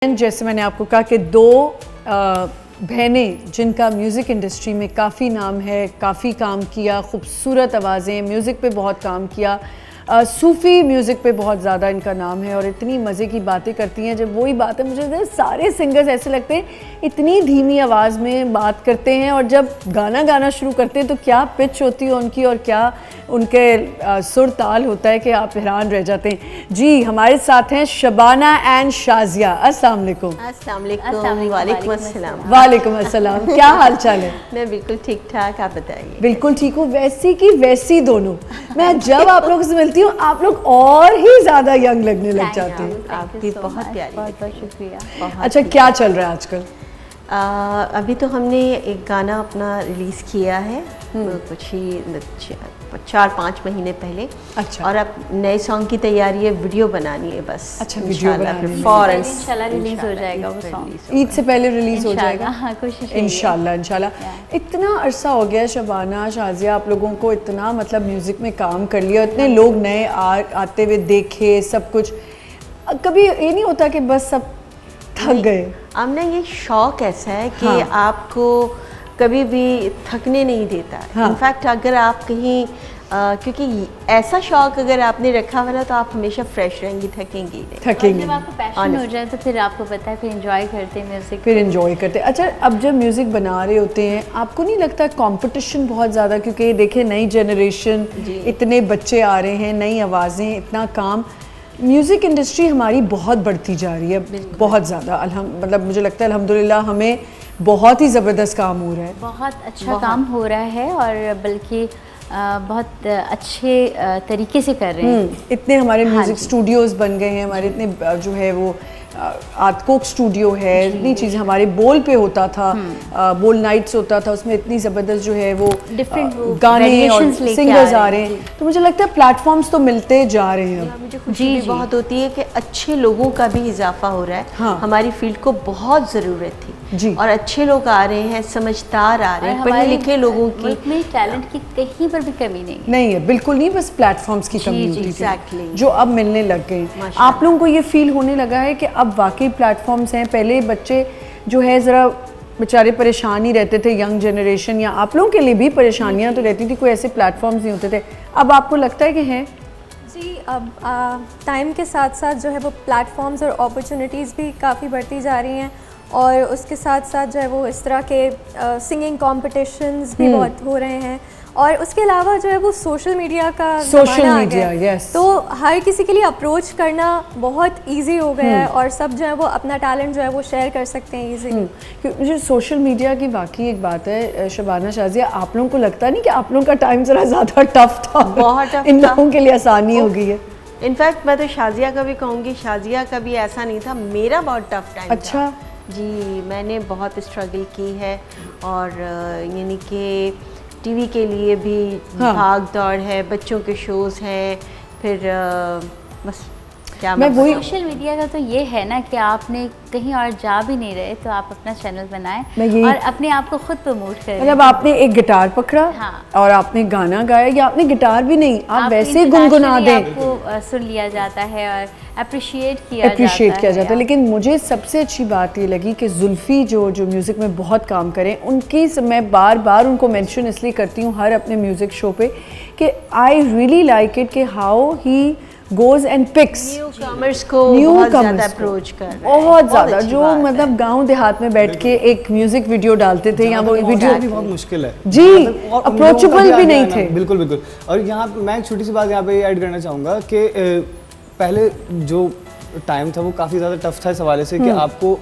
जैसे मैंने आपको कहा कि दो बहनें जिनका म्यूज़िक इंडस्ट्री में काफ़ी नाम है, काफ़ी काम किया, खूबसूरत आवाज़ें, म्यूज़िक पे बहुत काम किया, सूफ़ी म्यूज़िक पे बहुत ज़्यादा इनका नाम है और इतनी मज़े की बातें करती हैं। जब वही बात है, मुझे सारे सिंगर्स ऐसे लगते हैं इतनी धीमी आवाज़ में बात करते हैं और जब गाना गाना शुरू करते हैं तो क्या पिच होती है उनकी और क्या उनके सुर ताल होता है कि आप हैरान रह जाते हैं। जी, हमारे साथ हैं शबाना एंड शाजिया। अस्सलाम वालेकुम। वालेकुम अस्सलाम। वालेकुम अस्सलाम। क्या हाल चाल है? मैं बिल्कुल ठीक ठाक, आप बताइए। बिल्कुल ठीक हूँ, वैसी की वैसी दोनों। मैं जब आप लोगों से मिलती हूँ आप लोग और ही ज़्यादा यंग लगने लग जाते हैं। आपकी बहुत प्यारी, बहुत शुक्रिया। अच्छा, क्या चल रहा है आजकल? अभी तो हमने एक गाना अपना रिलीज़ किया है कुछ ही 4-5 महीने पहले। अच्छा। और अब नए सॉन्ग की तैयारी है, वीडियो बनानी है बस। अच्छा, वीडियो बनानी है। इंशाल्लाह रिलीज हो जाएगा वो सॉन्ग। ईद से पहले रिलीज हो जाएगा। हाँ, कोशिश इंशाल्लाह। इतना अरसा हो गया शबाना, शाजिया, आप लोगों को इतना मतलब म्यूज़िक में काम कर लिया, इतने लोग नए आते हुए देखे, सब कुछ। कभी ये नहीं होता कि बस सब थक गए? हमने ये शौक ऐसा है कि हाँ। आपको कभी भी थकने नहीं देता। हाँ। इनफैक्ट अगर आप कहीं क्योंकि ऐसा शौक अगर आपने रखा हुआ ना तो आप हमेशा फ्रेश रहेंगी, थकेंगी नहीं। थकेंगे जब आपको पैशन हो जाए तो फिर आपको पता है, फिर एंजॉय करते हैं म्यूजिक, फिर एंजॉय करते हैं। अच्छा, अब जब म्यूज़िक बना रहे होते हैं आपको नहीं लगता कंपटीशन बहुत ज़्यादा, क्योंकि देखिए नई जनरेशन, इतने बच्चे आ रहे हैं, नई आवाज़ें, इतना काम, म्यूज़िक इंडस्ट्री हमारी बहुत बढ़ती जा रही है, बहुत ज़्यादा। मतलब मुझे लगता है अल्हम्दुलिल्लाह हमें बहुत ही ज़बरदस्त काम हो रहा है, बहुत अच्छा काम हो रहा है और बल्कि बहुत अच्छे तरीके से कर रहे हैं। इतने हमारे म्यूज़िक स्टूडियोज़ बन गए हैं, हमारे इतने जो है वो आर्टकोक स्टूडियो है, इतनी चीज़ें हमारे बोल पे होता था, बोल नाइट्स होता था, उसमें इतनी ज़बरदस्त जो है वो डिफरेंट गाने और सिंगर्स आ रहे हैं। तो मुझे लगता है प्लेटफॉर्म्स तो मिलते जा रहे हैं। मुझे खुशी भी बहुत होती है कि अच्छे लोगों का भी इजाफा हो रहा है। हाँ। हमारी फील्ड को बहुत ज़रूरत थी जी। और अच्छे लोग आ रहे हैं, समझदार आ रहे हैं, पढ़े लिखे लोगों की। में टैलेंट की कहीं पर भी कमी नहीं है, बिल्कुल नहीं, बस प्लेटफॉर्म्स की कमी होती थी exactly। जो अब मिलने लग गए हैं। आप लोगों को ये फील होने लगा है कि अब वाकई प्लेटफॉर्म्स हैं? पहले बच्चे जो है ज़रा बेचारे परेशान ही रहते थे, यंग जनरेशन, या आप लोगों के लिए भी परेशानियां तो रहती थी, कोई ऐसे प्लेटफॉर्म्स नहीं होते थे। अब आपको लगता है कि हैं? जी, अब टाइम के साथ साथ जो है वो प्लेटफॉर्म्स और अपॉर्चुनिटीज़ भी काफ़ी बढ़ती जा रही हैं और उसके साथ साथ जो है वो इस तरह के सिंगिंग कॉम्पिटिशन्स भी बहुत हो रहे हैं और उसके अलावा जो है वो सोशल मीडिया का ज़माना आ गया है। तो हर किसी के लिए अप्रोच करना बहुत इजी हो गया है और सब जो है वो अपना टैलेंट जो है वो शेयर कर सकते हैं इजीली। मुझे सोशल मीडिया की वाकई एक बात है शबाना, शाजिया, आप लोगों को लगता नहीं कि आप लोगों का टाइम ज़रा ज़्यादा टफ था? बहुत टफ इन लोगों के लिए आसानी हो गई है। इनफैक्ट मैं तो शाजिया का भी कहूँगी, शाजिया का भी ऐसा नहीं था, मेरा बहुत टफ टाइम अच्छा था। जी, मैंने बहुत स्ट्रगल की है और यानी कि टीवी के लिए भी भाग दौड़ है, बच्चों के शोज़ हैं, फिर बस क्या मैं वही। सोशल मीडिया का तो ये है ना कि आपने कहीं और जा भी नहीं रहे तो आप अपना चैनल बनाएं और अपने आप को खुद प्रमोट करें। मतलब आपने एक गिटार पकड़ा, हाँ, और आपने गाना गाया, या आपने गिटार भी नहीं, आप वैसे गुनगुना दें, आपको सुन लिया जाता है और अप्रिशिएट किया जाता है। लेकिन मुझे सबसे अच्छी बात ये लगी कि जुल्फ़ी जो म्यूज़िक में बहुत काम करें, उनकी मैं बार बार उनको मेंशन इसलिए करती हूँ हर अपने म्यूज़िक शो पे कि आई रियली लाइक इट कि how he goes and picks newcomers को बहुत ज़्यादा अप्रोच कर रहे हैं, बहुत ज़्यादा, जो मतलब गांव देहात में बैठ के एक म्यूजिक वीडियो डालते थे, या वो वीडियो भी बहुत मुश्किल है जी, अप्रोचेबल भी नहीं थे। बिल्कुल बिल्कुल। और यहाँ मैं एक छोटी सी बात यहाँ पे ऐड करना चाहूँगा कि पहले जो टाइम था वो काफ़ी ज़्यादा टफ था इस हवाले से कि आपको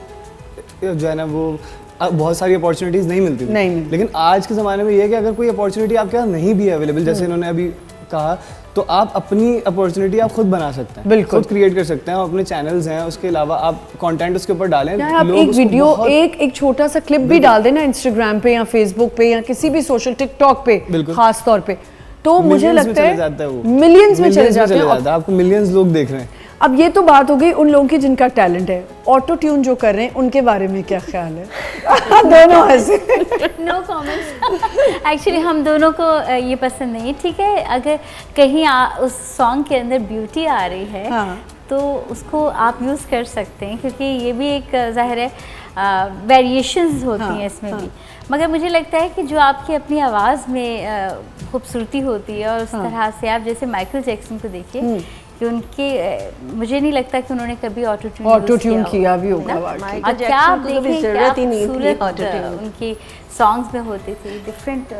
जो है ना वो बहुत सारी अपॉर्चुनिटीज़ नहीं मिलती थी। लेकिन आज के ज़माने में ये है कि अगर कोई अपॉर्चुनिटी आपके पास नहीं भी है अवेलेबल, जैसे इन्होंने अभी कहा, तो आप अपनी अपॉर्चुनिटी आप खुद बना सकते हैं, बिल्कुल खुद क्रिएट कर सकते हैं। अपने चैनल्स हैं, उसके अलावा आप कंटेंट उसके ऊपर डालें। आप एक वीडियो, एक छोटा सा क्लिप भी डाल देना इंस्टाग्राम पे या फेसबुक पे या किसी भी सोशल, टिकटॉक पे खास तौर पे, तो मुझे लगता है मिलियंस में चले जाते हैं। आपको मिलियंस लोग देख रहे हैं। अब ये तो बात हो गई उन लोगों की जिनका टैलेंट है। ऑटो ट्यून जो कर रहे हैं उनके बारे में क्या ख्याल है? दोनों ऐसे नो कमेंट्स। एक्चुअली हम दोनों को ये पसंद नहीं। ठीक है, अगर कहीं उस सॉन्ग के अंदर ब्यूटी आ रही है, हाँ, तो उसको आप यूज़ कर सकते हैं, क्योंकि ये भी एक ज़ाहिर है वेरिएशंस होती हैं इसमें भी। मगर मुझे लगता है कि जो आपकी अपनी आवाज़ में खूबसूरती होती है, और उस तरह से आप जैसे माइकल जैक्सन को देखिए कि उनके मुझे नहीं लगता कि उन्होंने कभी ऑटो ट्यून किया भी होगा। और क्या आप देखें क्या खूबसूरत उनके सॉन्ग्स में होते थे डिफरेंट।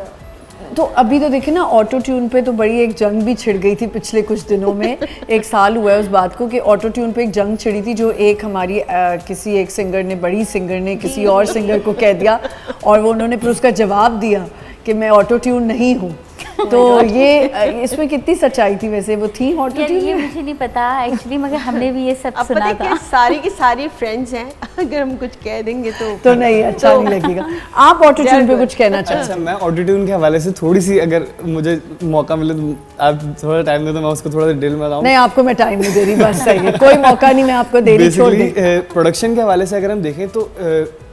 तो अभी तो देखिए ना, ऑटो ट्यून पे तो बड़ी एक जंग भी छिड़ गई थी पिछले कुछ दिनों में। एक साल हुआ है उस बात को कि ऑटो ट्यून पे एक जंग छिड़ी थी, जो एक हमारी किसी एक सिंगर ने, बड़ी सिंगर ने किसी और सिंगर को कह दिया, और वो उन्होंने फिर उसका जवाब दिया कि मैं ऑटो ट्यून नहीं हूँ। तो ये इसमें कितनी सच्चाई थी वैसे, वो थी ऑटो ट्यून? ये मुझे नहीं पता एक्चुअली, मगर हमने भी ये सब सुना था। सारी की सारी फ्रेंड्स हैं, अगर हम कुछ कह देंगे तो नहीं अच्छा नहीं लगेगा। आप ऑटो ट्यून पे कुछ कहना चाहते हैं? अच्छा, मैं ऑटो ट्यून के हवाले से थोड़ी सी, अगर मुझे मौका मिले तो आप थोड़ा टाइम दे तो मैं उसको थोड़ा सा डिटेल में बताऊं। नहीं, आपको मैं टाइम नहीं दे रही, बस सही है, कोई मौका नहीं, मैं आपको दे रही, छोड़ दी। प्रोडक्शन के हवाले से अगर हम देखें तो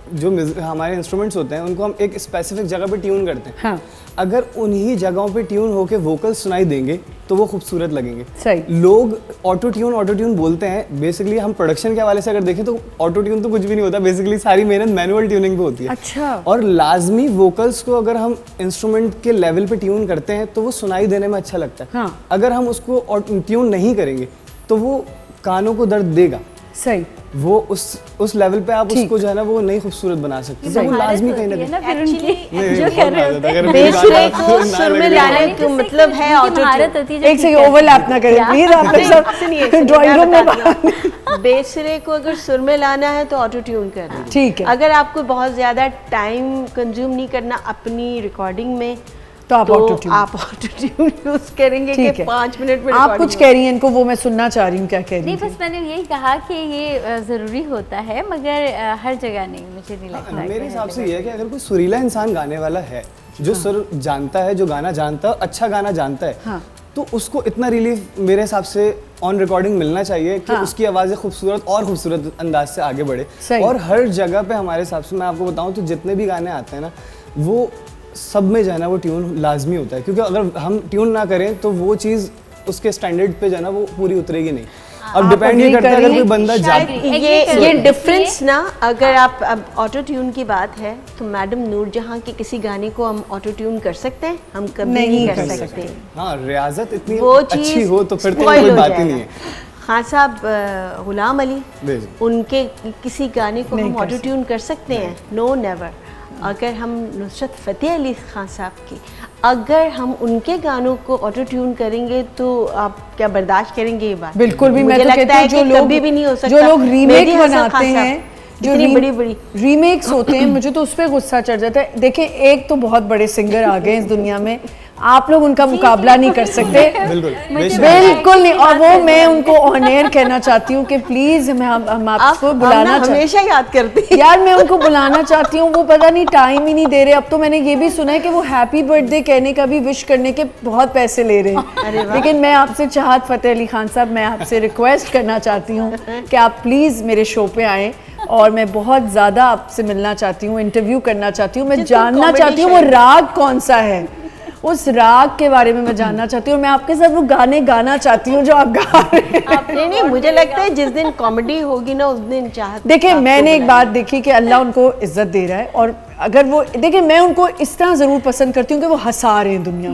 जो हमारे इंस्ट्रूमेंट्स होते हैं उनको हम एक स्पेसिफिक जगह पे ट्यून करते हैं। हाँ। अगर उन्हीं जगहों पे ट्यून होके वोकल्स सुनाई देंगे तो वो खूबसूरत लगेंगे। सही। लोग ऑटो ट्यून बोलते हैं, बेसिकली हम प्रोडक्शन के हवाले से अगर देखें तो ऑटो ट्यून तो कुछ भी नहीं होता, बेसिकली सारी मेहनत मैनुअल ट्यूनिंग पे होती है। अच्छा। और लाजमी वोकल्स को अगर हम इंस्ट्रूमेंट के लेवल पे ट्यून करते हैं तो वो सुनाई देने में अच्छा लगता है। हाँ। अगर हम उसको ट्यून नहीं करेंगे तो वो कानों को दर्द देगा। सही। वो उस लेवल पे आप उसको जो है ना वो नहीं खूबसूरत बना सकते। तो वो लाजमी कहीं ना कहीं जो कर रहे होते हैं बेसुरे को सुर में लाने का मतलब है ऑटो ट्यून। एक सेकंड, ओवरलैप ना करें प्लीज, आप लोग सब ड्राइंग रूम में। बेसुरे को अगर सुर में लाना है तो ऑटो ट्यून कर दें। ठीक है। अगर आपको बहुत ज्यादा टाइम कंज्यूम नहीं करना अपनी रिकॉर्डिंग में तो आप ऑटो ट्यून यूज करेंगे कि 5 मिनट में। आप कुछ कह रही हैं, इनको वो मैं सुनना चाह रही हूँ, क्या कह रही नहीं, बस मैंने यही कहा कि ये ज़रूरी होता है, मगर हर जगह नहीं, मुझे नहीं लगता। मेरे हिसाब से ये है कि अगर कोई सुरीला इंसान गाने वाला है, जो सुर जानता है, जो गाना जानता है, अच्छा गाना जानता है, हाँ। तो उसको इतना रिलीफ मेरे हिसाब से ऑन रिकॉर्डिंग मिलना चाहिए कि उसकी आवाज़ें खूबसूरत अंदाज से आगे बढ़े। और हर जगह पे हमारे हिसाब से मैं आपको बताऊं तो जितने भी गाने आते हैं ना, वो सब में जो है ना वो ट्यून लाजमी होता है, क्योंकि अगर हम ट्यून ना करें तो वो चीज़ उसके स्टैंडर्ड पे जो है ना वो पूरी उतरेगी नहीं। अब डिपेंड नहीं करता अगर कोई बंदा ये डिफरेंस ना, अगर आप अब ऑटो ट्यून की बात है तो मैडम नूरजहां के किसी गाने को हम ऑटो ट्यून कर सकते हैं? हम कभी नहीं कर सकते। हाँ, रियाजत इतनी वो अच्छी हो तो फिर तो कोई बात ही नहीं है। खान साहब गुलाम अली, उनके किसी गाने को हम ऑटो ट्यून कर सकते हैं? No, never. अगर हम नुसरत फ़तेह अली खान साहब की, अगर हम उनके गानों को ऑटो ट्यून करेंगे तो आप क्या बर्दाश्त करेंगे ये बात? बिल्कुल भी। मुझे लगता है कि कभी भी नहीं हो सकता। जो लोग रीमेक बनाते हैं, जो बड़ी रीमेक्स होते हैं, मुझे तो उस पर गुस्सा चढ़ जाता है। देखिए, एक तो बहुत बड़े सिंगर आ गए इस दुनिया में, आप लोग उनका मुकाबला नहीं कर सकते। बिल्कुल नहीं। और वो मैं उनको ऑन एयर कहना चाहती हूँ कि प्लीज हम आपको बुलाना हमेशा याद करते हैं यार, मैं उनको बुलाना चाहती हूँ, वो पता नहीं टाइम ही नहीं दे रहे। अब तो मैंने ये भी सुना है कि वो हैप्पी बर्थडे कहने का भी, विश करने के बहुत पैसे ले रहे हैं। लेकिन मैं आपसे चाहत फ़तेह अली खान साहब, मैं आपसे रिक्वेस्ट करना चाहती हूँ कि आप प्लीज़ मेरे शो पे आएँ, और मैं बहुत ज़्यादा आपसे मिलना चाहती हूँ, इंटरव्यू करना चाहती हूँ। मैं जानना चाहती हूँ वो राग कौन सा है, उस राग के बारे में मैं जानना चाहती हूँ। मैं आपके साथ वो गाने गाना चाहती हूँ जो आप गा रहे हैं। नहीं, मुझे लगता है जिस दिन कॉमेडी होगी ना उस दिन चाहत। देखिए, मैंने एक बात देखी कि अल्लाह उनको इज्जत दे रहा है, और अगर वो देखिए, मैं उनको इस तरह ज़रूर पसंद करती हूँ कि वो हंसा रहे हैं दुनिया